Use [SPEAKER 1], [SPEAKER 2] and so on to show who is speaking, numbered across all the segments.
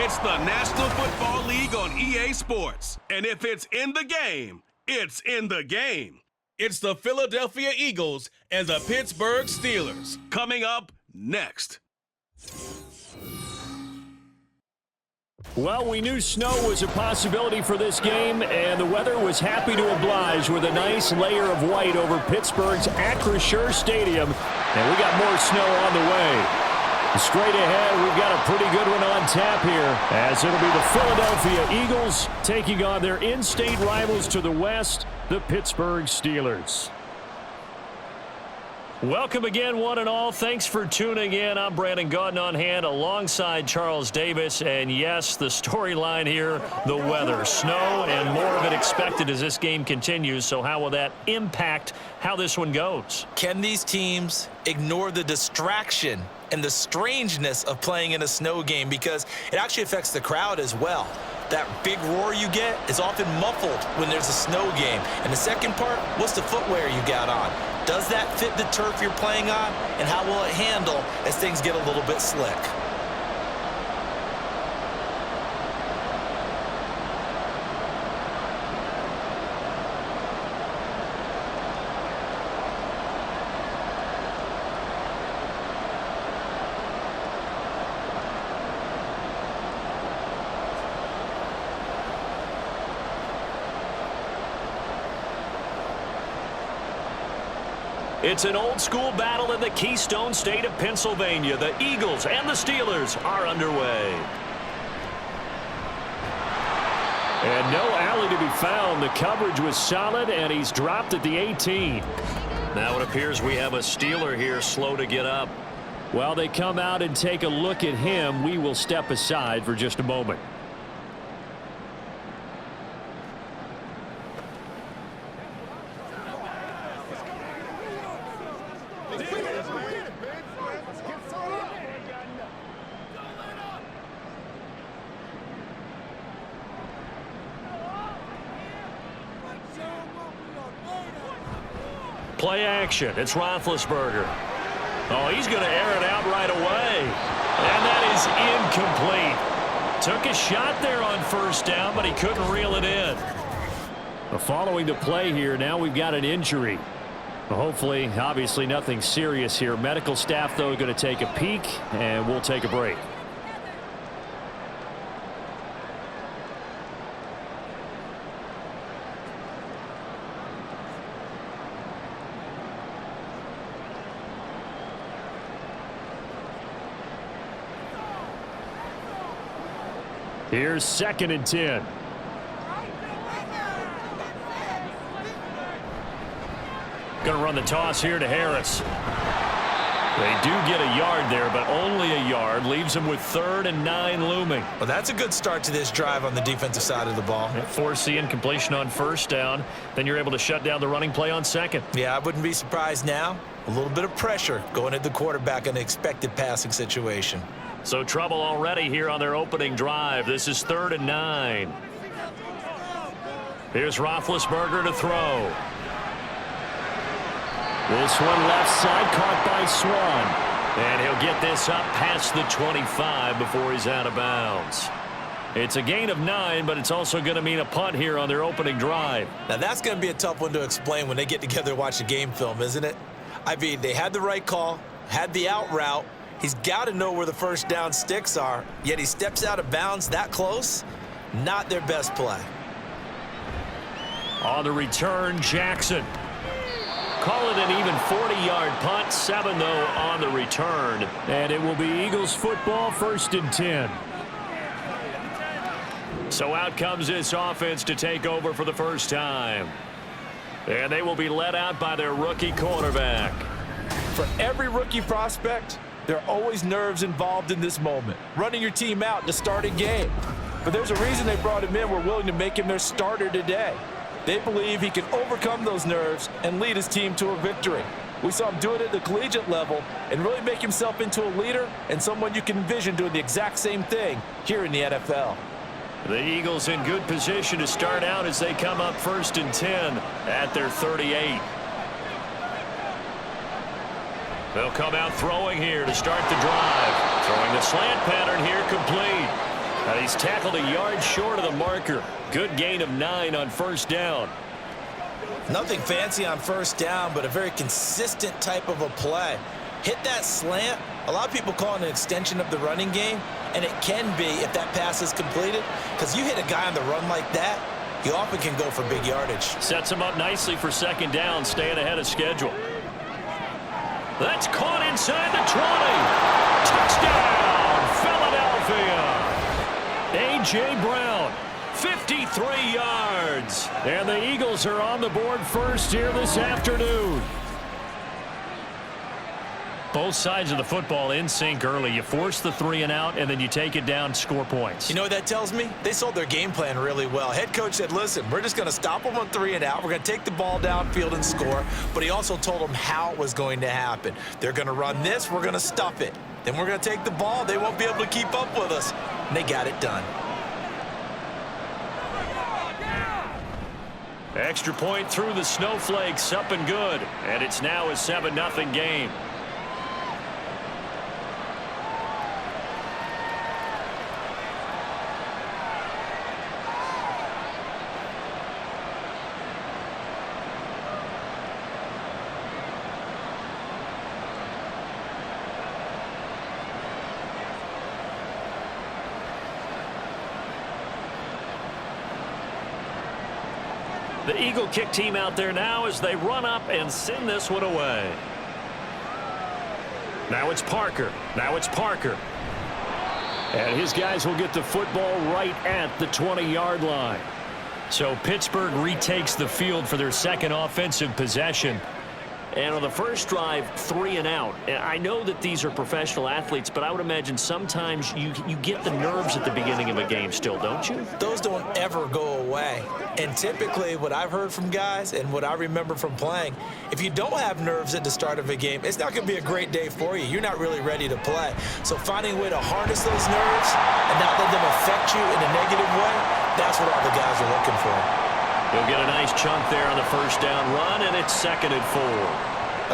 [SPEAKER 1] It's the National Football League on EA Sports. And if it's in the game, it's in the game. It's the Philadelphia Eagles and the Pittsburgh Steelers. Coming up next.
[SPEAKER 2] Well, we knew snow was a possibility for this game, and the weather was happy to oblige with a nice layer of white over Pittsburgh's Acrisure Stadium. And we got more snow on the way. Straight ahead, we've got a pretty good one on tap here, as it'll be the Philadelphia Eagles taking on their in-state rivals to the west, the Pittsburgh Steelers. Welcome again, one and all. Thanks for tuning in. I'm Brandon Gaudin on hand alongside Charles Davis. And yes, the storyline here, the weather. Snow and more of it expected as this game continues. So how will that impact how this one goes?
[SPEAKER 3] Can these teams ignore the distraction and the strangeness of playing in a snow game? Because it actually affects the crowd as well. That big roar you get is often muffled when there's a snow game. And the second part, what's the footwear you got on? Does that fit the turf you're playing on? And how will it handle as things get a little bit slick?
[SPEAKER 2] It's an old-school battle in the Keystone State of Pennsylvania. The Eagles and the Steelers are underway. And no alley to be found. The coverage was solid, and he's dropped at the 18. Now it appears we have a Steeler here slow to get up. While they come out and take a look at him, we will step aside for just a moment. Play action. It's Roethlisberger. Oh, he's going to air it out right away. And that is incomplete. Took a shot there on first down, but he couldn't reel it in. Following the play here, now we've got an injury. Hopefully, obviously nothing serious here. Medical staff, though, going to take a peek, and we'll take a break. Here's 2nd and 10. Going to run the toss here to Harris. They do get a yard there, but only a yard. Leaves them with 3rd and 9 looming.
[SPEAKER 3] Well, that's a good start to this drive on the defensive side of the ball.
[SPEAKER 2] Force the incompletion on first down. Then you're able to shut down the running play on 2nd.
[SPEAKER 3] Yeah, I wouldn't be surprised now. A little bit of pressure going at the quarterback in an expected passing situation.
[SPEAKER 2] So trouble already here on their opening drive. This is 3rd and 9. Here's Roethlisberger to throw. This one left side caught by Swan. And he'll get this up past the 25 before he's out of bounds. It's a gain of 9, but it's also going to mean a punt here on their opening drive.
[SPEAKER 3] Now that's going to be a tough one to explain when they get together and watch the game film, isn't it? I mean, they had the right call, had the out route. He's got to know where the first down sticks are, yet he steps out of bounds that close. Not their best play.
[SPEAKER 2] On the return, Jackson. Call it an even 40-yard punt. 7, though, on the return. And it will be Eagles football, 1st and 10. So out comes this offense to take over for the first time. And they will be led out by their rookie quarterback.
[SPEAKER 3] For every rookie prospect, there are always nerves involved in this moment. Running your team out to start a game. But there's a reason they brought him in. We're willing to make him their starter today. They believe he can overcome those nerves and lead his team to a victory. We saw him do it at the collegiate level and really make himself into a leader and someone you can envision doing the exact same thing here in the NFL.
[SPEAKER 2] The Eagles in good position to start out as they come up 1st and 10 at their 38. They'll come out throwing here to start the drive. Throwing the slant pattern here complete. He's tackled a yard short of the marker. Good gain of 9 on first down.
[SPEAKER 3] Nothing fancy on first down, but a very consistent type of a play. Hit that slant. A lot of people call it an extension of the running game, and it can be if that pass is completed, because you hit a guy on the run like that, you often can go for big yardage. Sets him up nicely for second down, staying ahead of schedule. That's caught inside the 20. Touchdown, Philadelphia. A.J. Brown, 53 yards. And the Eagles are on the board first here this afternoon. Both sides of the football in sync early. You force the 3 and out, and then you take it down, score points. You know what that tells me? They sold their game plan really well. Head coach said, listen, we're just going to stop them on 3 and out. We're going to take the ball downfield and score. But he also told them how it was going to happen. They're going to run this. We're going to stuff it. Then we're going to take the ball. They won't be able to keep up with us. And they got it done. Extra point through the snowflakes, up and good. And it's now a 7-0 game. The Eagle kick team out there now as they run up and send this one away. Now it's Parker. And his guys will get the football right at the 20-yard line. So Pittsburgh retakes the field for their second offensive possession. And on the first drive, 3 and out. And I know that these are professional athletes, but I would imagine sometimes you get the nerves at the beginning of a game still, don't you? Those don't ever go away. And typically what I've heard from guys and what I remember from playing, if you don't have nerves at the start of a game, it's not going to be a great day for you. You're not really ready to play. So finding a way to harness those nerves and not let them affect you in a negative way, that's what all the guys are looking for. He'll get a nice chunk there on the first down run, and it's 2nd and 4.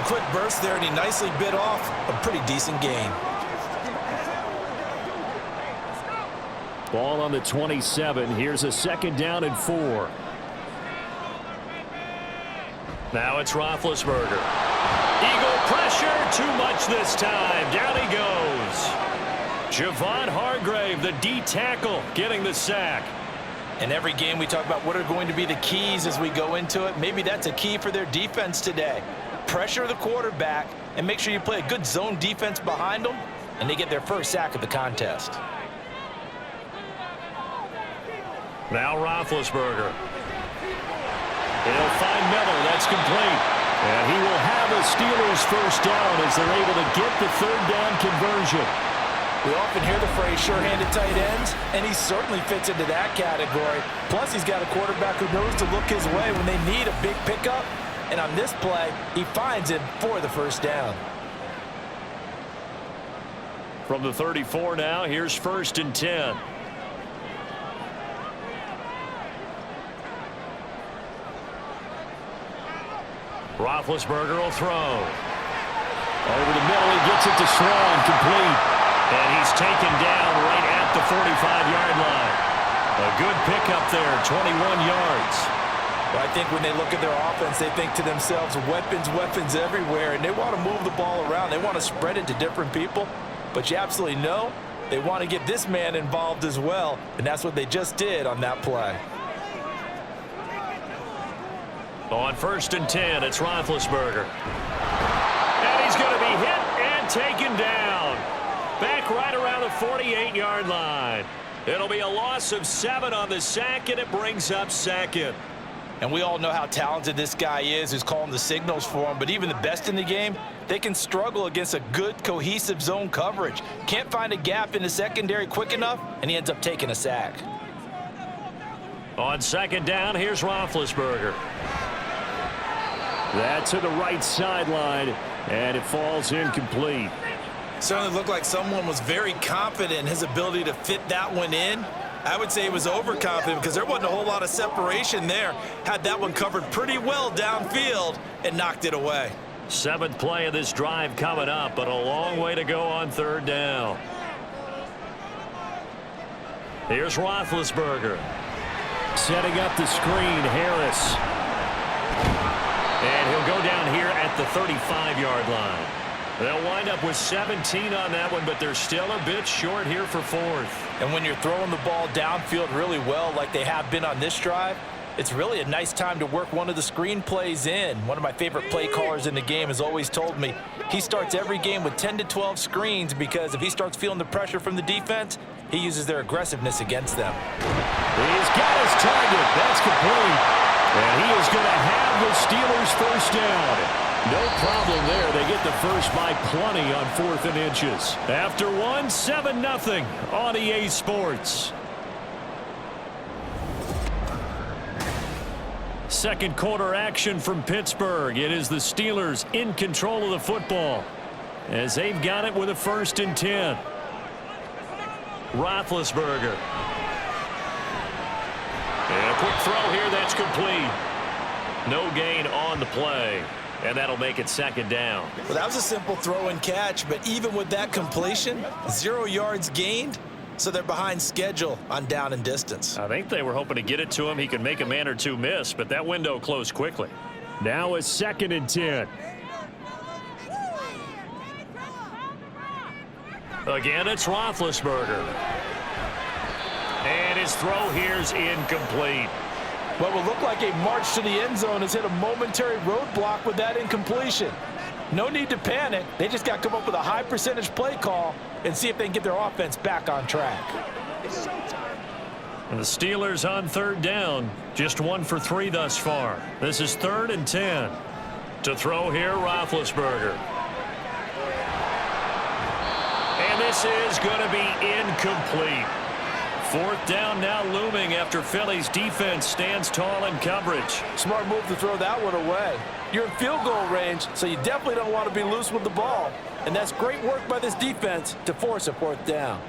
[SPEAKER 3] A quick burst there, and he nicely bit off a pretty decent gain.
[SPEAKER 2] Ball on the 27. Here's a 2nd down and 4. Now it's Roethlisberger. Eagle pressure, too much this time. Down he goes. Javon Hargrave, the D tackle, getting the sack. In every game we talk about what are going to be the keys as we go into it. Maybe that's a key for their defense today. Pressure the quarterback and make sure you play a good zone defense behind them, and they get their first sack of the contest. Now Roethlisberger. He'll find Miller. That's complete. And he will have a Steelers first down as they're able to get the 3rd down conversion. We often hear the phrase sure-handed tight ends, and he certainly fits into that category. Plus, he's got a quarterback who knows to look his way when they need a big pickup. And on this play, he finds him for the first down. From the 34 now, here's 1st and 10. Roethlisberger will throw. Over the middle, he gets it to Swan, complete. And he's taken down right at the 45-yard line. A good pickup there, 21 yards. Well, I think when they look at their offense, they think to themselves, weapons everywhere, and they want to move the ball around. They want to spread it to different people. But you absolutely know they want to get this man involved as well, and that's what they just did on that play. On 1st and 10, it's Roethlisberger. And he's going to be hit and taken down. Back right around the 48-yard line. It'll be a loss of 7 on the sack, and it brings up 2nd. And we all know how talented this guy is who's calling the signals for him, but even the best in the game, they can struggle against a good, cohesive zone coverage. Can't find a gap in the secondary quick enough, and he ends up taking a sack. On 2nd down, here's Roethlisberger. That's to the right sideline, and it falls incomplete. Certainly looked like someone was very confident in his ability to fit that one in. I would say he was overconfident because there wasn't a whole lot of separation there. Had that one covered pretty well downfield and knocked it away. 7th play of this drive coming up, but a long way to go on 3rd down. Here's Roethlisberger. Setting up the screen, Harris. And he'll go down here at the 35-yard line. They'll wind up with 17 on that one, but they're still a bit short here for fourth.
[SPEAKER 3] And when you're throwing the ball downfield really well like they have been on this drive, it's really a nice time to work one of the screen plays in. One of my favorite play callers in the game has always told me he starts every game with 10 to 12 screens because if he starts feeling the pressure from the defense, he uses their aggressiveness against them.
[SPEAKER 2] He's got his target. That's complete. And he is going to have the Steelers first down. No problem there. They get the first by plenty on 4th and inches. After one, 7-0 on EA Sports. Second quarter action from Pittsburgh. It is the Steelers in control of the football as they've got it with a 1st and 10. Roethlisberger. And a quick throw here that's complete. No gain on the play. And that'll make it 2nd down.
[SPEAKER 3] Well, that was a simple throw and catch, but even with that completion, 0 yards gained, so they're behind schedule on down and distance.
[SPEAKER 2] I think they were hoping to get it to him. He could make a man or two miss, but that window closed quickly. Now a 2nd and 10. Again, it's Roethlisberger. And his throw here's incomplete.
[SPEAKER 3] What will look like a march to the end zone has hit a momentary roadblock with that incompletion. No need to panic. They just got to come up with a high percentage play call and see if they can get their offense back on track.
[SPEAKER 2] And the Steelers on 3rd down. Just 1 for 3 thus far. This is 3rd and 10. To throw here, Roethlisberger. And this is going to be incomplete. 4th down now looming after Philly's defense stands tall in coverage.
[SPEAKER 3] Smart move to throw that one away. You're in field goal range, so you definitely don't want to be loose with the ball. And that's great work by this defense to force a 4th down.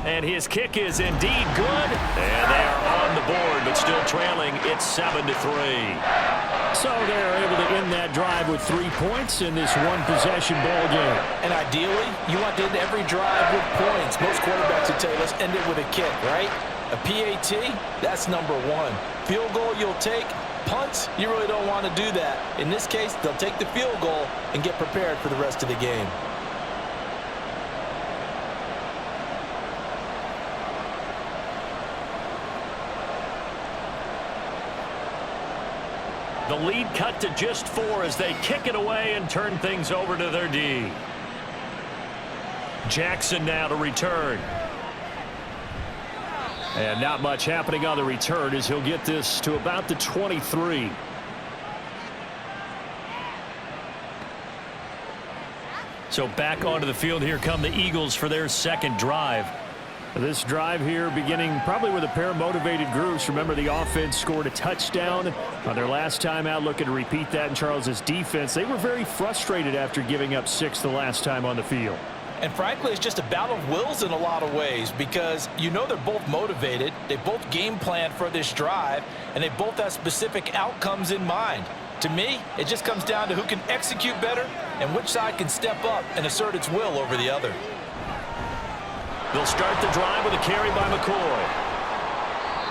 [SPEAKER 2] And his kick is indeed good. And they are on the board, but still trailing. It's 7-3. So they're able to end that drive with 3 points in this one-possession ball game.
[SPEAKER 3] And ideally, you want to end every drive with points. Most quarterbacks would tell you, let's end it with a kick, right? A PAT, that's number 1. Field goal you'll take. Punts, you really don't want to do that. In this case, they'll take the field goal and get prepared for the rest of the game.
[SPEAKER 2] The lead cut to just 4 as they kick it away and turn things over to their D. Jackson now to return. And not much happening on the return as he'll get this to about the 23. So back onto the field here come the Eagles for their 2nd drive. This drive here beginning probably with a pair of motivated groups. Remember, the offense scored a touchdown on their last time out, looking to repeat that in Charles's defense. They were very frustrated after giving up 6 the last time on the field.
[SPEAKER 3] And frankly, it's just a battle of wills in a lot of ways because you know they're both motivated. They both game plan for this drive, and they both have specific outcomes in mind. To me, it just comes down to who can execute better and which side can step up and assert its will over the other.
[SPEAKER 2] They'll start the drive with a carry by McCoy.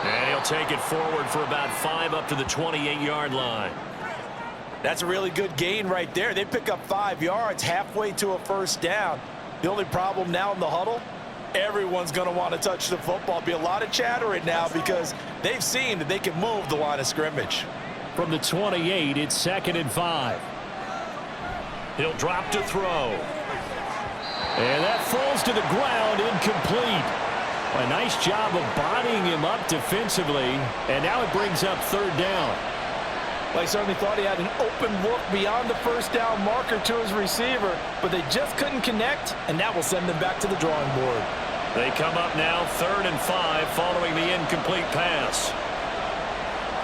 [SPEAKER 2] And he'll take it forward for about 5 up to the 28-yard line.
[SPEAKER 3] That's a really good gain right there. They pick up 5 yards halfway to a 1st down. The only problem now in the huddle, everyone's going to want to touch the football. Be a lot of chatter right now because they've seen that they can move the line of scrimmage.
[SPEAKER 2] From the 28, it's 2nd and 5. He'll drop to throw. And that falls to the ground, incomplete. A nice job of bodying him up defensively, and now it brings up 3rd down.
[SPEAKER 3] Well, he certainly thought he had an open look beyond the 1st down marker to his receiver, but they just couldn't connect, and that will send them back to the drawing board.
[SPEAKER 2] They come up now 3rd and 5 following the incomplete pass.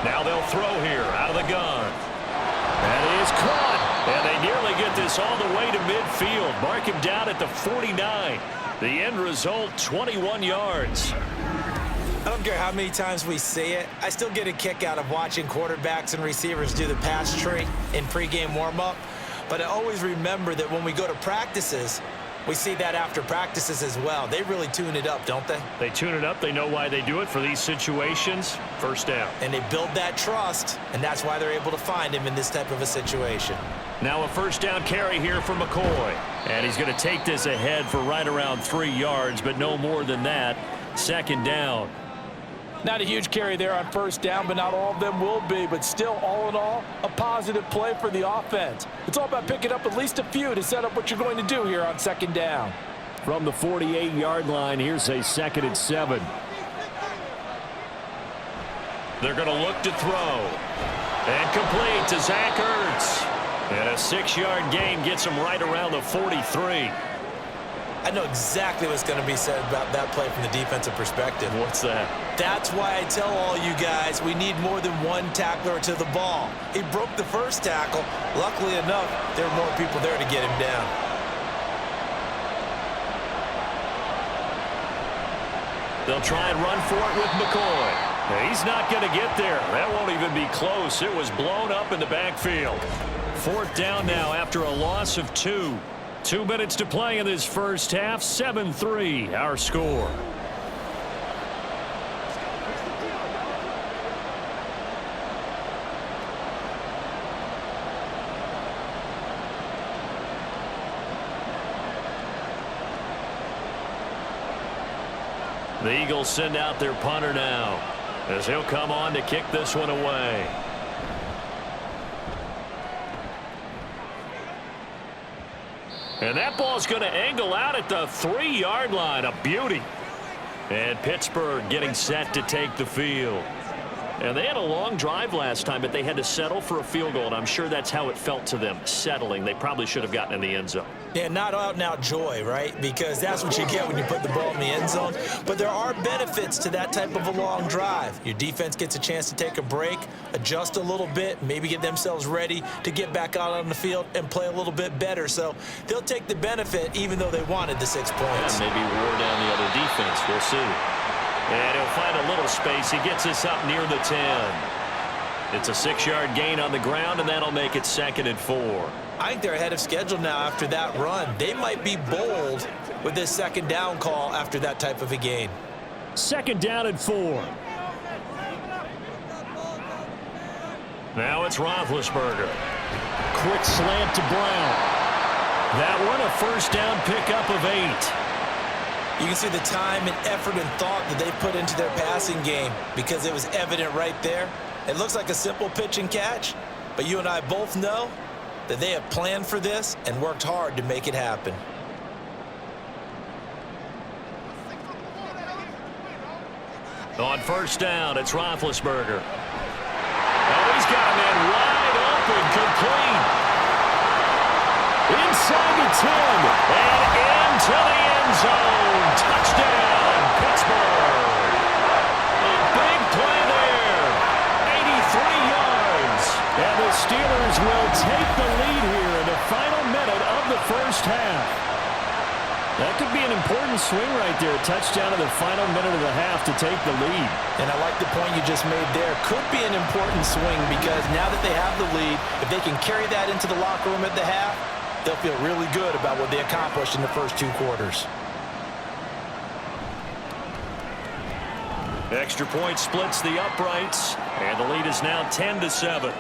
[SPEAKER 2] Now they'll throw here out of the gun. That is caught. And they nearly get this all the way to midfield. Mark him down at the 49. The end result, 21 yards.
[SPEAKER 4] I don't care how many times we say it. I still get a kick out of watching quarterbacks and receivers do the pass tree in pregame warm-up. But I always remember that when we go to practices, we see that after practices as well. They really tune it up, don't they?
[SPEAKER 2] They tune it up. They know why they do it for these situations. First down.
[SPEAKER 4] And they build that trust, and that's why they're able to find him in this type of a situation.
[SPEAKER 2] Now a first down carry here for McCoy. And he's going to take this ahead for right around 3 yards, but no more than that. Second down.
[SPEAKER 3] Not a huge carry there on first down, but not all of them will be. But still, all in all, a positive play for the offense. It's all about picking up at least a few to set up what you're going to do here on second down.
[SPEAKER 2] From the 48-yard line, here's a 2nd and 7. They're going to look to throw. And complete to Zach Ertz. And a 6-yard gain gets him right around the 43.
[SPEAKER 4] I know exactly what's going to be said about that play from the defensive perspective.
[SPEAKER 2] What's that?
[SPEAKER 4] That's why I tell all you guys we need more than one tackler to the ball. He broke the first tackle. Luckily enough, there were more people there to get him down.
[SPEAKER 2] They'll try and run for it with McCoy. He's not going to get there. That won't even be close. It was blown up in the backfield. 4th down now after a loss of 2. 2 minutes to play in this first half. 7-3 our score. The Eagles send out their punter now as he'll come on to kick this one away. And that ball's going to angle out at the 3-yard line. A beauty. And Pittsburgh getting set to take the field. And they had a long drive last time, but they had to settle for a field goal, and I'm sure that's how it felt to them, settling. They probably should have gotten in the end zone.
[SPEAKER 4] Yeah, not out-and-out joy, right? Because that's what you get when you put the ball in the end zone. But there are benefits to that type of a long drive. Your defense gets a chance to take a break, adjust a little bit, maybe get themselves ready to get back out on the field and play a little bit better. So they'll take the benefit even though they wanted the 6 points.
[SPEAKER 2] Yeah, maybe wore down the other defense. We'll see. And he'll find a little space. He gets us up near the 10. It's a 6-yard gain on the ground, and that'll make it 2nd and 4.
[SPEAKER 4] I think they're ahead of schedule now after that run. They might be bold with this second down call after that type of a gain.
[SPEAKER 2] 2nd down and 4. Now it's Roethlisberger. Quick slant to Brown. That one a first down pickup of 8.
[SPEAKER 4] You can see the time and effort and thought that they put into their passing game because it was evident right there. It looks like a simple pitch and catch, but you and I both know that they have planned for this and worked hard to make it happen.
[SPEAKER 2] On first down, it's Roethlisberger. Oh, he's got a man wide open, complete. Inside the 10 and into the end zone. Touchdown, Pittsburgh. A big play there. 83 yards. And the Steelers will take the lead here in the final minute of the first half. That could be an important swing right there. Touchdown in the final minute of the half to take the lead.
[SPEAKER 4] And I like the point you just made there. Could be an important swing because now that they have the lead, if they can carry that into the locker room at the half, they'll feel really good about what they accomplished in the first 2 quarters.
[SPEAKER 2] Extra point splits the uprights, and the lead is now 10-7.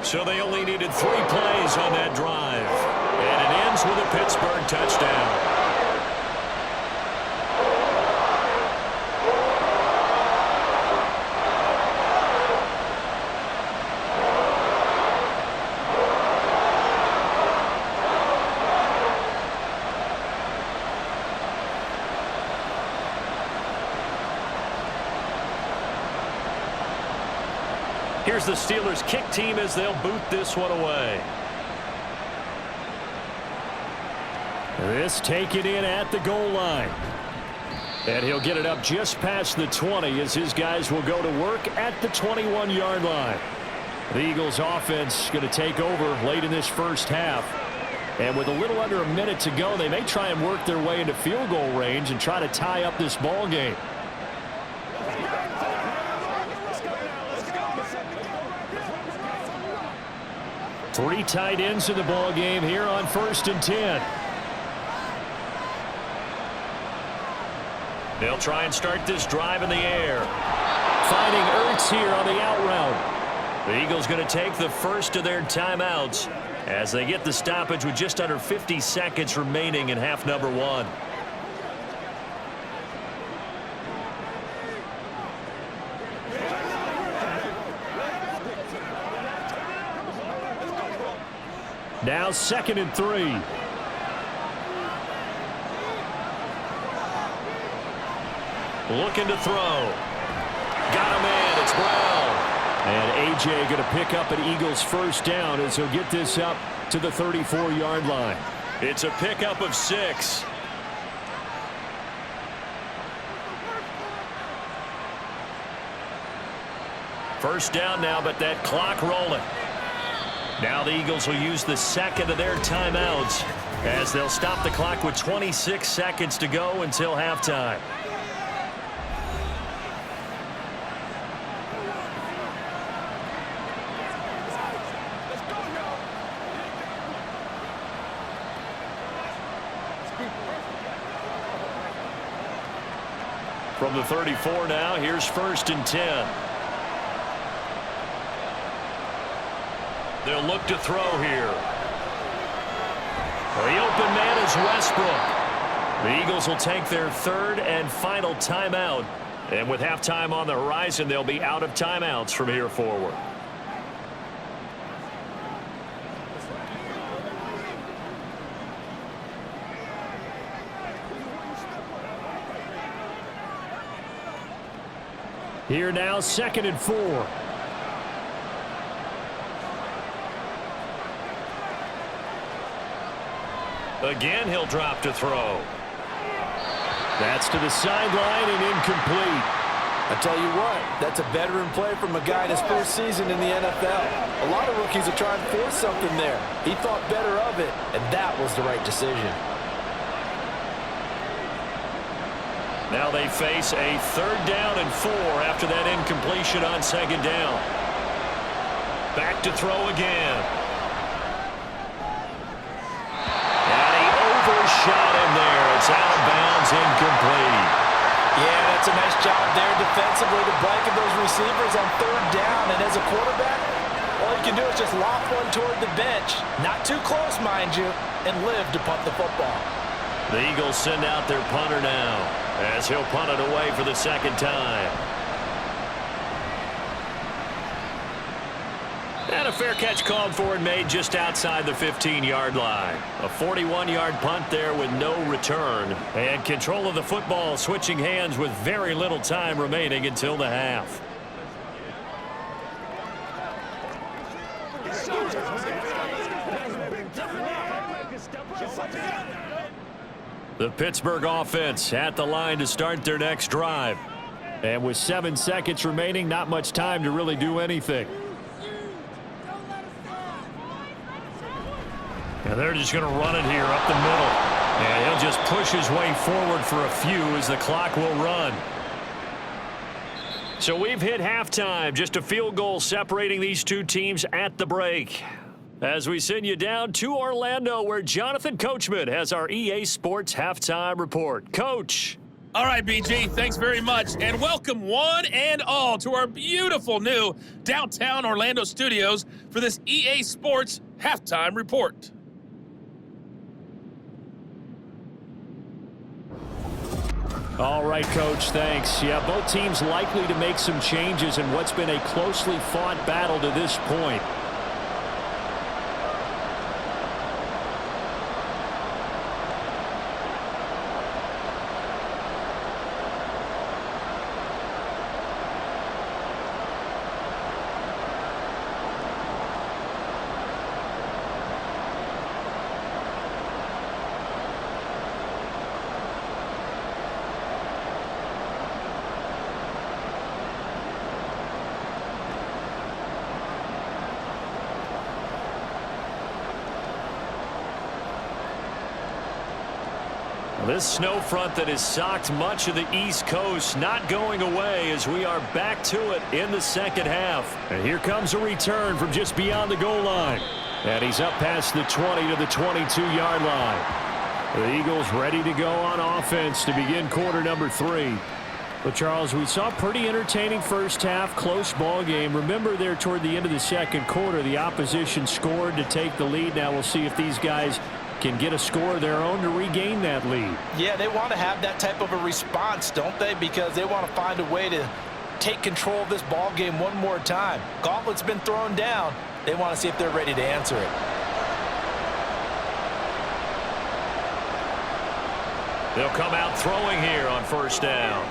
[SPEAKER 2] So they only needed 3 plays on that drive, and it ends with a Pittsburgh touchdown. Here's the Steelers kick team as they'll boot this one away. This taken in at the goal line. And he'll get it up just past the 20 as his guys will go to work at the 21-yard line. The Eagles offense going to take over late in this first half. And with a little under a minute to go, they may try and work their way into field goal range and try to tie up this ball game. Three tight ends in the ball game here on 1st and 10. They'll try and start this drive in the air. Finding Ertz here on the out route. The Eagles going to take the first of their timeouts as they get the stoppage with just under 50 seconds remaining in half number 1. Now 2nd and 3. Looking to throw. Got a man. It's Brown. And A.J. going to pick up an Eagles first down as he'll get this up to the 34-yard line. It's a pickup of 6. First down now, but that clock rolling. Now the Eagles will use the second of their timeouts as they'll stop the clock with 26 seconds to go until halftime. From the 34 now, here's 1st and 10. They'll look to throw here. The open man is Westbrook. The Eagles will take their 3rd and final timeout. And with halftime on the horizon, they'll be out of timeouts from here forward. Here now, 2nd and 4. Again, he'll drop to throw. That's to the sideline and incomplete.
[SPEAKER 3] I tell you what, that's a veteran play from a guy in his first season in the NFL. A lot of rookies are trying to force something there. He thought better of it, and that was the right decision.
[SPEAKER 2] Now they face a 3rd down and 4 after that incompletion on 2nd down. Back to throw again. Shot in there. It's out of bounds, incomplete.
[SPEAKER 4] Yeah, that's a nice job there defensively to blanket those receivers on 3rd down. And as a quarterback, all you can do is just loft one toward the bench. Not too close, mind you, and live to punt the football.
[SPEAKER 2] The Eagles send out their punter now as he'll punt it away for the 2nd time. And a fair catch called for and made just outside the 15-yard line. A 41-yard punt there with no return. And control of the football switching hands with very little time remaining until the half. The Pittsburgh offense at the line to start their next drive. And with 7 seconds remaining, not much time to really do anything. And they're just going to run it here up the middle. And he'll just push his way forward for a few as the clock will run. So we've hit halftime. Just a field goal separating these two teams at the break. As we send you down to Orlando, where Jonathan Coachman has our EA Sports halftime report. Coach.
[SPEAKER 5] All right, BG, thanks very much. And welcome one and all to our beautiful new downtown Orlando studios for this EA Sports halftime report.
[SPEAKER 2] All right, Coach, thanks. Yeah, both teams likely to make some changes in what's been a closely fought battle to this point. This snow front that has socked much of the East Coast not going away as we are back to it in the second half. And here comes a return from just beyond the goal line. And he's up past the 20 to the 22-yard line. The Eagles ready to go on offense to begin quarter number 3. But, Charles, we saw a pretty entertaining first half, close ball game. Remember there toward the end of the second quarter, the opposition scored to take the lead. Now we'll see if these guys can get a score of their own to regain that lead.
[SPEAKER 4] Yeah, they want to have that type of a response, don't they? Because they want to find a way to take control of this ball game one more time. Gauntlet's been thrown down. They want to see if they're ready to answer it.
[SPEAKER 2] They'll come out throwing here on first down.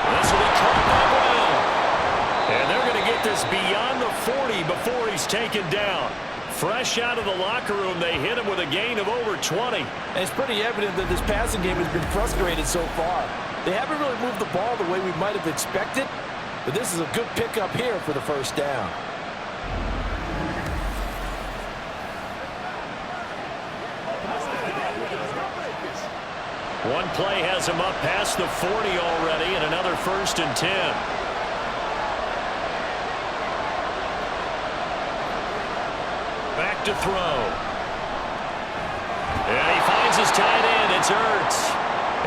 [SPEAKER 2] This will be caught by Brown. And they're going to get this beyond the 40 before he's taken down. Fresh out of the locker room, they hit him with a gain of over 20.
[SPEAKER 4] And it's pretty evident that this passing game has been frustrated so far. They haven't really moved the ball the way we might have expected, but this is a good pickup here for the first down.
[SPEAKER 2] One play has him up past the 40 already, and another 1st and 10. Back to throw. And he finds his tight end. It's Ertz.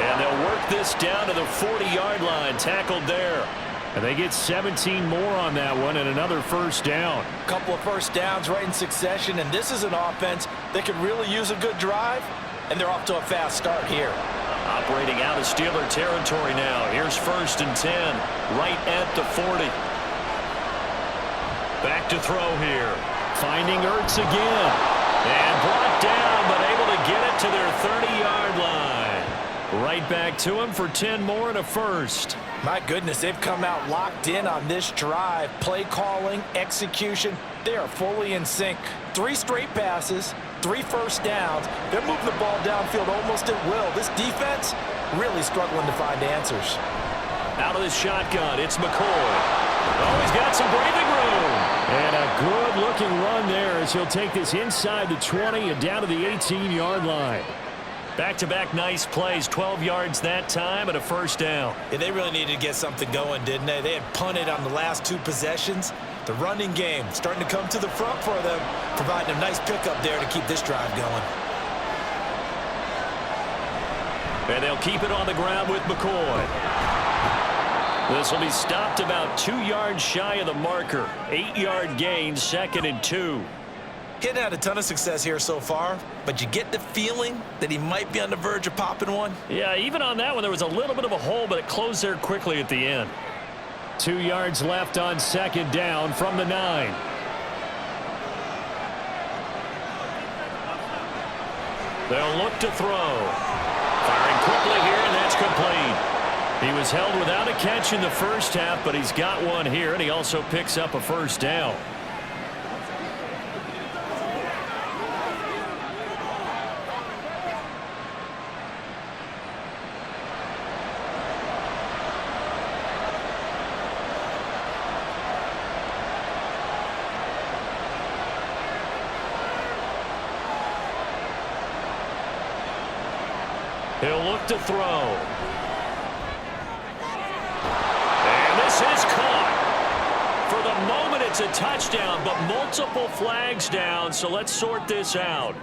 [SPEAKER 2] And they'll work this down to the 40-yard line, tackled there. And they get 17 more on that one and another first down.
[SPEAKER 4] A couple of first downs right in succession, and this is an offense that could really use a good drive, and they're off to a fast start here.
[SPEAKER 2] Operating out of Steeler territory now. Here's 1st and 10, right at the 40. Back to throw here. Finding Ertz again. And brought down, but able to get it to their 30-yard line. Right back to him for 10 more and a first.
[SPEAKER 4] My goodness, they've come out locked in on this drive. Play calling, execution, they are fully in sync. 3 straight passes, 3 first downs. They're moving the ball downfield almost at will. This defense really struggling to find answers.
[SPEAKER 2] Out of the shotgun, it's McCoy. Oh, he's got some breathing room. And a good-looking run there as he'll take this inside the 20 and down to the 18-yard line. Back-to-back nice plays, 12 yards that time and a first down.
[SPEAKER 4] Yeah, they really needed to get something going, didn't they? They had punted on the last 2 possessions. The running game starting to come to the front for them, providing a nice pickup there to keep this drive going.
[SPEAKER 2] And they'll keep it on the ground with McCoy. This will be stopped about 2 yards shy of the marker. 8-yard gain, 2nd and 2.
[SPEAKER 4] He hadn't had a ton of success here so far, but you get the feeling that he might be on the verge of popping one.
[SPEAKER 2] Yeah, even on that one, there was a little bit of a hole, but it closed there quickly at the end. 2 yards left on 2nd down from the 9. They'll look to throw. Firing quickly here, and that's complete. He was held without a catch in the first half, but he's got one here, and he also picks up a first down. He'll look to throw. And this is caught. For the moment, it's a touchdown, but multiple flags down, so let's sort this out.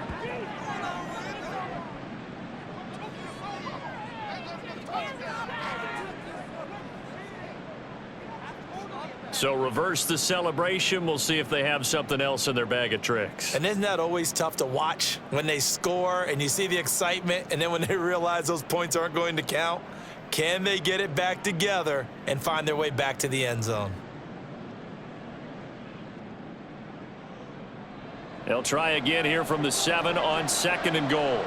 [SPEAKER 2] So reverse the celebration. We'll see if they have something else in their bag of tricks.
[SPEAKER 4] And isn't that always tough to watch when they score and you see the excitement, and then when they realize those points aren't going to count? Can they get it back together and find their way back to the end zone?
[SPEAKER 2] They'll try again here from the 7 on 2nd and goal.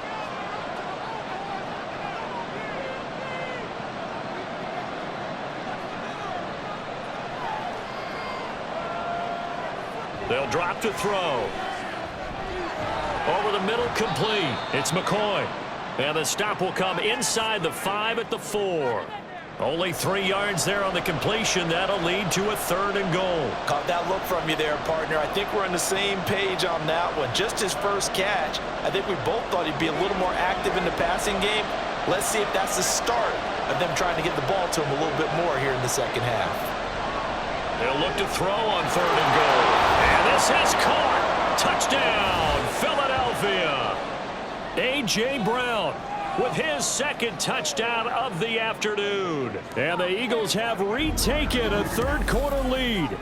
[SPEAKER 2] They'll drop to throw. Over the middle, complete. It's McCoy. And the stop will come inside the 5 at the 4. Only 3 yards there on the completion. That'll lead to a 3rd and goal.
[SPEAKER 4] Caught that look from you there, partner. I think we're on the same page on that one. Just his first catch. I think we both thought he'd be a little more active in the passing game. Let's see if that's the start of them trying to get the ball to him a little bit more here in the second half.
[SPEAKER 2] They'll look to throw on 3rd and goal. And this is caught. Touchdown, A.J. Brown with his second touchdown of the afternoon. And the Eagles have retaken a third-quarter lead.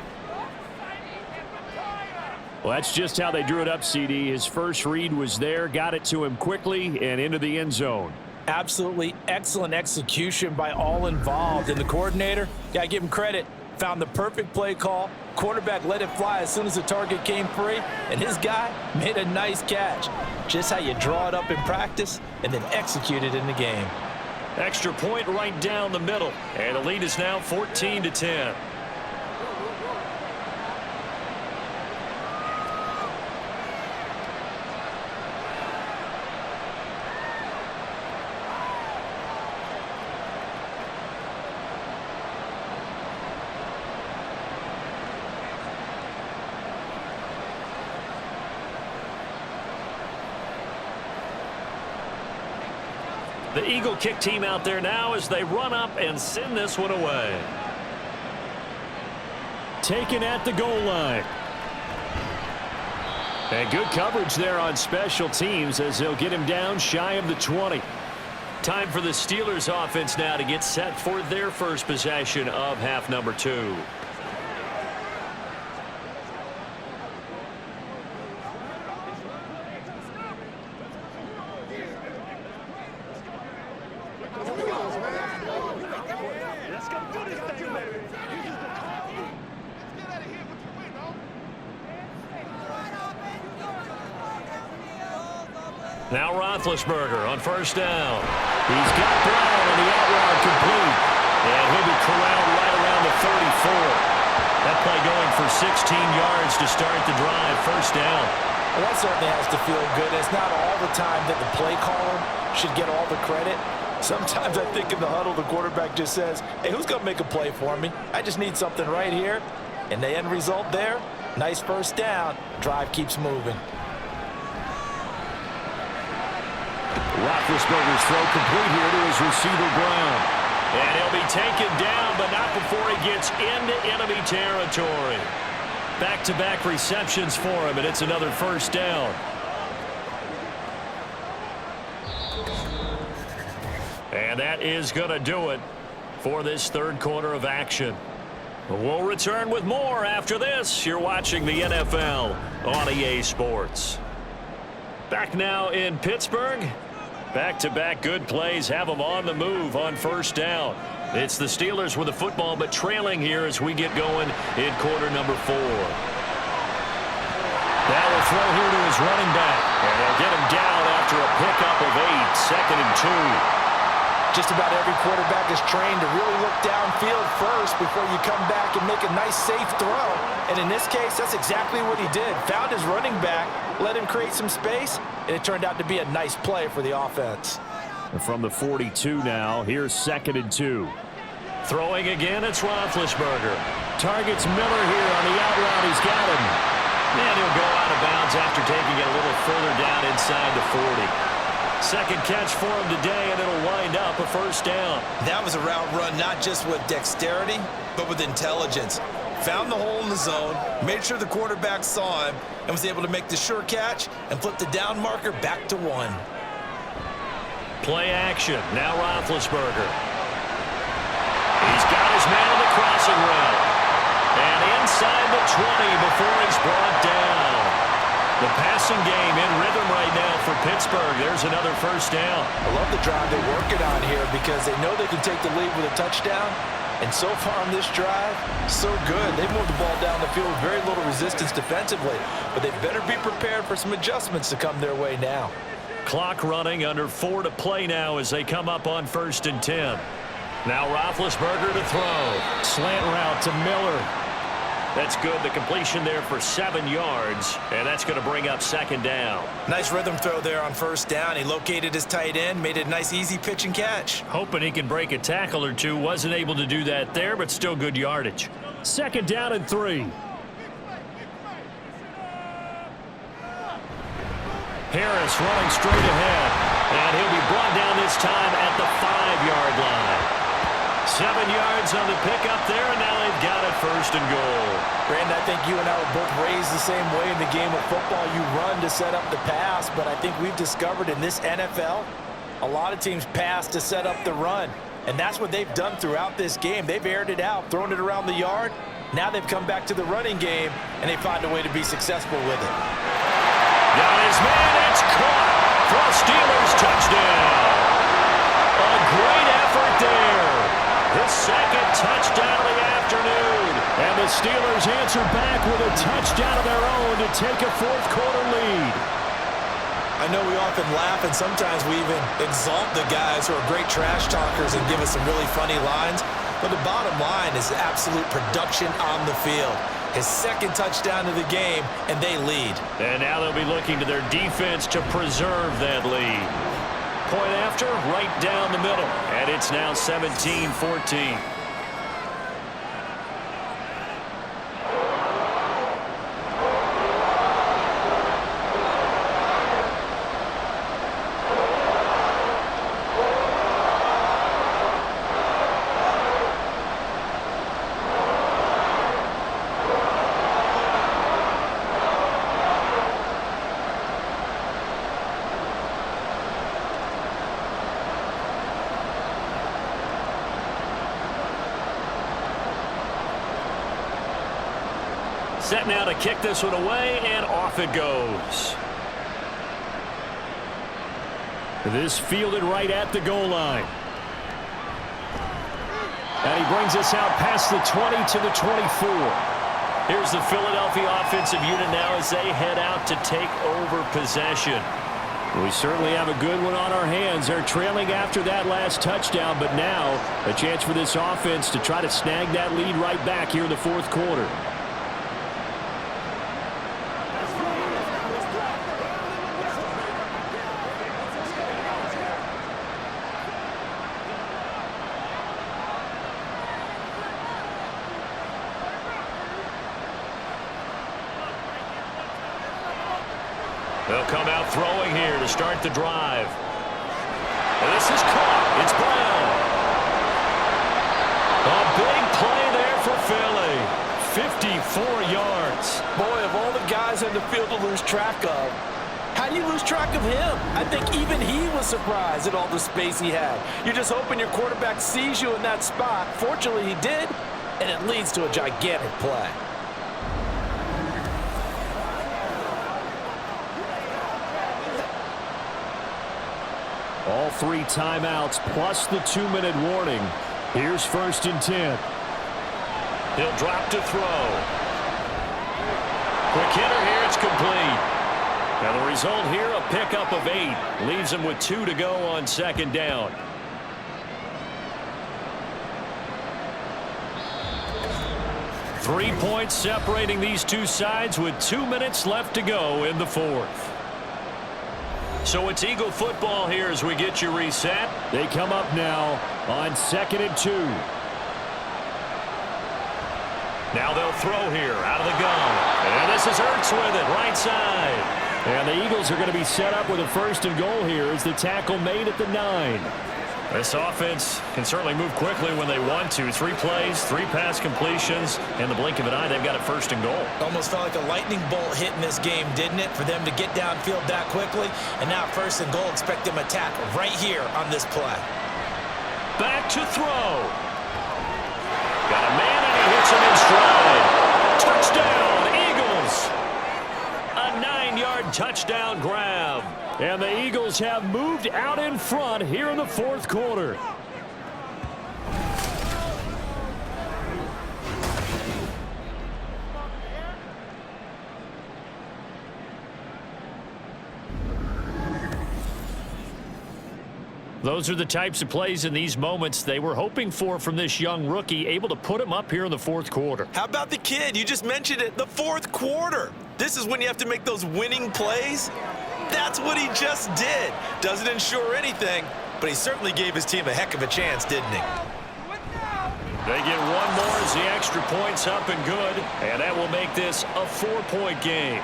[SPEAKER 2] Well, that's just how they drew it up, CD. His first read was there, got it to him quickly and into the end zone.
[SPEAKER 4] Absolutely excellent execution by all involved. And the coordinator, got to give him credit, found the perfect play call. Quarterback let it fly as soon as the target came free, and his guy made a nice catch. Just how you draw it up in practice and then execute it in the game.
[SPEAKER 2] Extra point right down the middle, and the lead is now 14-10. The Eagle kick team out there now as they run up and send this one away. Taken at the goal line. And good coverage there on special teams as they'll get him down shy of the 20. Time for the Steelers offense now to get set for their first possession of half number 2. Now Roethlisberger on first down. He's got Brown on the out route complete. And he'll be corralled right around the 34. That play going for 16 yards to start the drive. First down.
[SPEAKER 4] Well, that certainly has to feel good. It's not all the time that the play caller should get all the credit. Sometimes I think in the huddle, the quarterback just says, hey, who's going to make a play for me? I just need something right here. And the end result there, nice first down. Drive keeps moving.
[SPEAKER 2] Roethlisberger's throw complete here to his receiver, Brown. And he'll be taken down, but not before he gets into enemy territory. Back-to-back receptions for him, and it's another first down. And that is going to do it for this third quarter of action. We'll return with more after this. You're watching the NFL on EA Sports. Back now in Pittsburgh. Back-to-back good plays have them on the move on first down. It's the Steelers with the football, but trailing here as we get going in quarter number 4. Now will throw here to his running back. And they'll get him down after a pickup of 8, second and 2.
[SPEAKER 4] Just about every quarterback is trained to really look downfield first before you come back and make a nice, safe throw. And in this case, that's exactly what he did. Found his running back, let him create some space, and it turned out to be a nice play for the offense.
[SPEAKER 2] And from the 42 now, here's second and 2. Throwing again, it's Roethlisberger. Targets Miller here on the out route. He's got him. And he'll go out of bounds after taking it a little further down inside the 40. Second catch for him today, and it'll wind up a first down.
[SPEAKER 4] That was a route run not just with dexterity, but with intelligence. Found the hole in the zone, made sure the quarterback saw him, and was able to make the sure catch and flip the down marker back to 1.
[SPEAKER 2] Play action. Now Roethlisberger. He's got his man on the crossing route. And inside the 20 before he's brought down. The passing game in rhythm right now for Pittsburgh. There's another first down.
[SPEAKER 4] I love the drive they're working on here because they know they can take the lead with a touchdown. And so far on this drive, so good. They've moved the ball down the field with very little resistance defensively. But they better be prepared for some adjustments to come their way now.
[SPEAKER 2] Clock running, under 4 to play now as they come up on first and 10. Now Roethlisberger to throw. Slant route to Miller. That's good. The completion there for 7 yards, and that's going to bring up second down.
[SPEAKER 4] Nice rhythm throw there on first down. He located his tight end, made it a nice, easy pitch and catch.
[SPEAKER 2] Hoping he can break a tackle or two. Wasn't able to do that there, but still good yardage. Second down and 3. Harris running straight ahead, and he'll be brought down this time at the 5-yard line. 7 yards on the pickup there, and now they've got it first and goal.
[SPEAKER 4] Brandon, I think you and I were both raised the same way in the game of football. You run to set up the pass, but I think we've discovered in this NFL, a lot of teams pass to set up the run. And that's what they've done throughout this game. They've aired it out, thrown it around the yard. Now they've come back to the running game, and they find a way to be successful with it.
[SPEAKER 2] Got his man, it's caught for a Steelers touchdown. A great effort there. His second touchdown of the afternoon. And the Steelers answer back with a touchdown of their own to take a fourth-quarter lead.
[SPEAKER 4] I know we often laugh, and sometimes we even exalt the guys who are great trash talkers and give us some really funny lines. But the bottom line is absolute production on the field. His second touchdown of the game, and they lead.
[SPEAKER 2] And now they'll be looking to their defense to preserve that lead. Point after, right down the middle. And it's now 17-14. Set now to kick this one away, and off it goes. This fielded right at the goal line. And he brings us out past the 20 to the 24. Here's the Philadelphia offensive unit now as they head out to take over possession. We certainly have a good one on our hands. They're trailing after that last touchdown, but now a chance for this offense to try to snag that lead right back here in the fourth quarter. They'll come out throwing here to start the drive. And this is caught. It's Brown. A big play there for Philly. 54 yards.
[SPEAKER 4] Boy, of all the guys on the field to lose track of, how do you lose track of him? I think even he was surprised at all the space he had. You're just hoping your quarterback sees you in that spot. Fortunately, he did, and it leads to a gigantic play.
[SPEAKER 2] All 3 timeouts plus the 2-minute warning. Here's 1st and 10. He'll drop to throw. Quick hitter here, it's complete. Now the result here, a pickup of 8. Leaves him with 2 to go on 2nd down. Three points separating these two sides with 2 minutes left to go in the fourth. So it's Eagle football here as we get you reset. They come up now on 2nd and 2. Now they'll throw here out of the gun. And this is Ertz with it, right side. And the Eagles are going to be set up with a 1st and goal here as the tackle made at the 9. This offense can certainly move quickly when they want to. 3 plays, 3 pass completions. In the blink of an eye, they've got a 1st and goal.
[SPEAKER 4] Almost felt like a lightning bolt hit in this game, didn't it? For them to get downfield that quickly. And now 1st and goal, expect them to attack right here on this play.
[SPEAKER 2] Back to throw. Got a man and he hits him in stride. Touchdown, Eagles. A 9-yard touchdown grab. And the Eagles have moved out in front here in the fourth quarter. Those are the types of plays in these moments they were hoping for from this young rookie, able to put him up here in the fourth quarter.
[SPEAKER 4] How about the kid? You just mentioned it, the fourth quarter. This is when you have to make those winning plays. That's what he just did. Doesn't ensure anything, but he certainly gave his team a heck of a chance, didn't he?
[SPEAKER 2] They get one more as the extra point's up and good, and that will make this a 4-point game.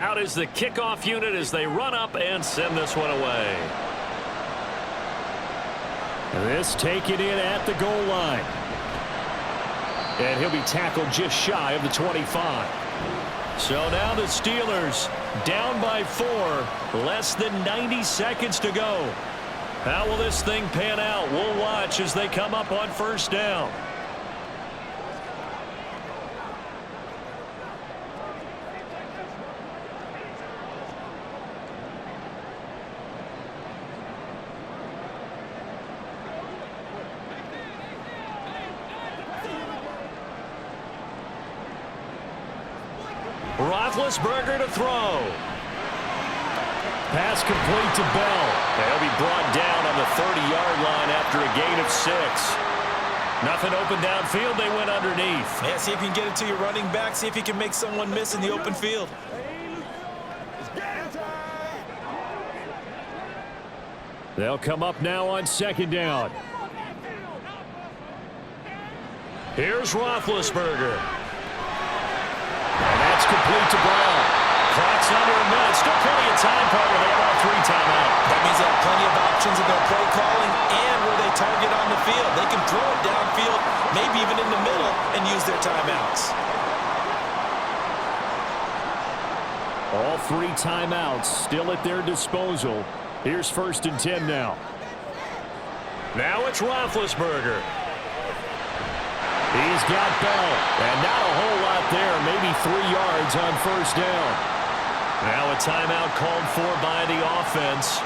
[SPEAKER 2] Out is the kickoff unit as they run up and send this one away. This taken in at the goal line. And he'll be tackled just shy of the 25. So now the Steelers down by 4, less than 90 seconds to go. How will this thing pan out? We'll watch as they come up on first down. Roethlisberger to throw. Pass complete to Bell. They'll be brought down on the 30-yard line after a gain of 6. Nothing open downfield. They went underneath.
[SPEAKER 4] Yeah, see if you can get it to your running back. See if you can make someone miss in the open field.
[SPEAKER 2] They'll come up now on second down. Here's Roethlisberger. And that's complete to Brown. Clock's under a minute. Still plenty of time, partner. They have all 3 timeouts.
[SPEAKER 4] That means they have plenty of options in their play calling and where they target on the field. They can throw it downfield, maybe even in the middle, and use their timeouts.
[SPEAKER 2] All 3 timeouts still at their disposal. Here's 1st and 10 now. Now it's Roethlisberger. He's got Bell, and not a whole lot there, maybe 3 yards on first down. Now a timeout called for by the offense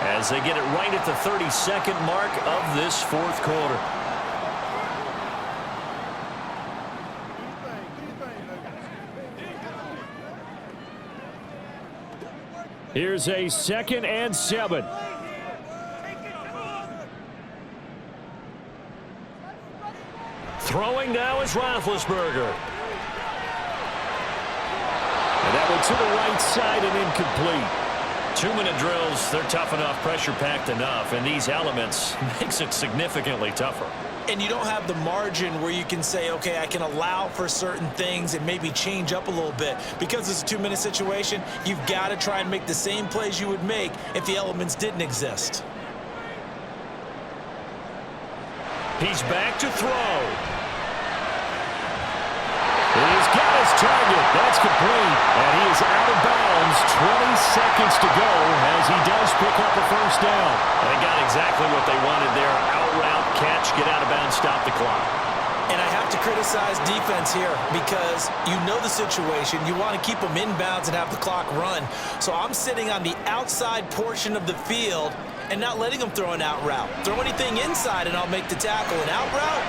[SPEAKER 2] as they get it right at the 32nd mark of this 4th quarter. Here's a 2nd and 7. Throwing now is Roethlisberger. And that one to the right side and incomplete. 2-minute drills, they're tough enough, pressure-packed enough, and these elements makes it significantly tougher.
[SPEAKER 4] And you don't have the margin where you can say, okay, I can allow for certain things and maybe change up a little bit. Because it's a 2-minute situation, you've got to try and make the same plays you would make if the elements didn't exist.
[SPEAKER 2] He's back to throw. He's got his target. That's complete. And he is out of bounds. 20 seconds to go as he does pick up a first down. They got exactly what they wanted there. Out route, catch, get out of bounds, stop the clock.
[SPEAKER 4] And I have to criticize defense here because you know the situation. You want to keep them inbounds and have the clock run. So I'm sitting on the outside portion of the field and not letting them throw an out route. Throw anything inside and I'll make the tackle. An out route?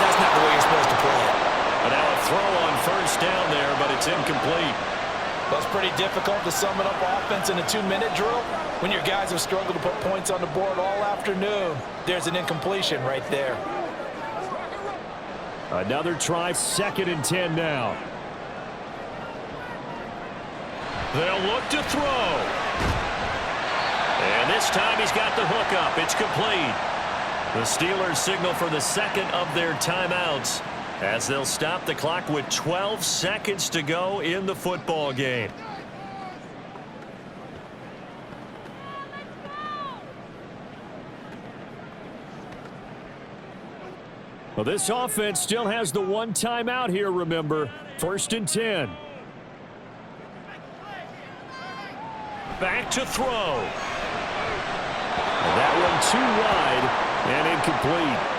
[SPEAKER 4] That's not the way you're supposed to play it.
[SPEAKER 2] And now a throw on first down there, but it's incomplete.
[SPEAKER 3] Well, it's pretty difficult to sum it up offense in a 2-minute drill when your guys have struggled to put points on the board all afternoon. There's an incompletion right there.
[SPEAKER 2] Another try, 2nd and 10 now. They'll look to throw. And this time he's got the hook up. It's complete. The Steelers signal for the 2nd of their timeouts as they'll stop the clock with 12 seconds to go in the football game. Well, this offense still has the 1 timeout here, remember. 1st and 10. Back to throw. And that one too wide and incomplete.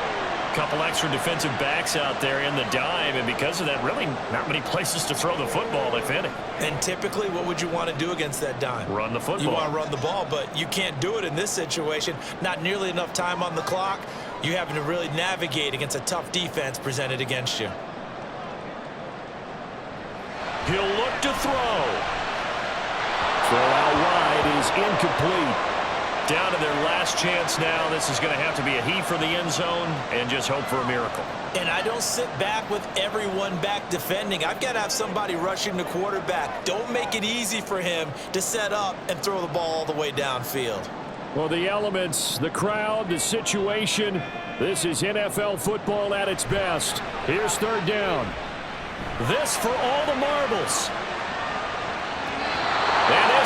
[SPEAKER 2] Couple extra defensive backs out there in the dime, and because of that, really not many places to throw the football, if any.
[SPEAKER 4] And typically, what would you want to do against that dime?
[SPEAKER 2] Run the football.
[SPEAKER 4] You want to run the ball, but you can't do it in this situation. Not nearly enough time on the clock. You're having to really navigate against a tough defense presented against you.
[SPEAKER 2] He'll look to throw. Throw out wide is incomplete. Down to their last chance now. This is going to have to be a heave for the end zone and just hope for a miracle.
[SPEAKER 4] And I don't sit back with everyone back defending. I've got to have somebody rushing the quarterback. Don't make it easy for him to set up and throw the ball all the way downfield.
[SPEAKER 2] Well, the elements, the crowd, the situation, this is NFL football at its best. Here's 3rd down. This for all the marbles.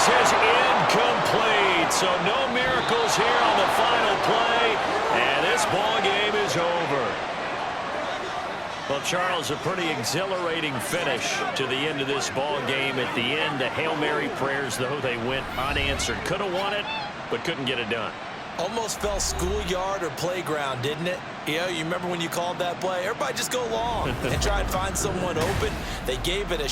[SPEAKER 2] This is incomplete. So no miracles here on the final play. And this ball game is over. Well, Charles, a pretty exhilarating finish to the end of this ball game. At the end, the Hail Mary prayers, though, they went unanswered. Could have won it, but couldn't get it done.
[SPEAKER 4] Almost fell schoolyard or playground, didn't it? You know, you remember when you called that play? Everybody just go long and try and find someone open. They gave it a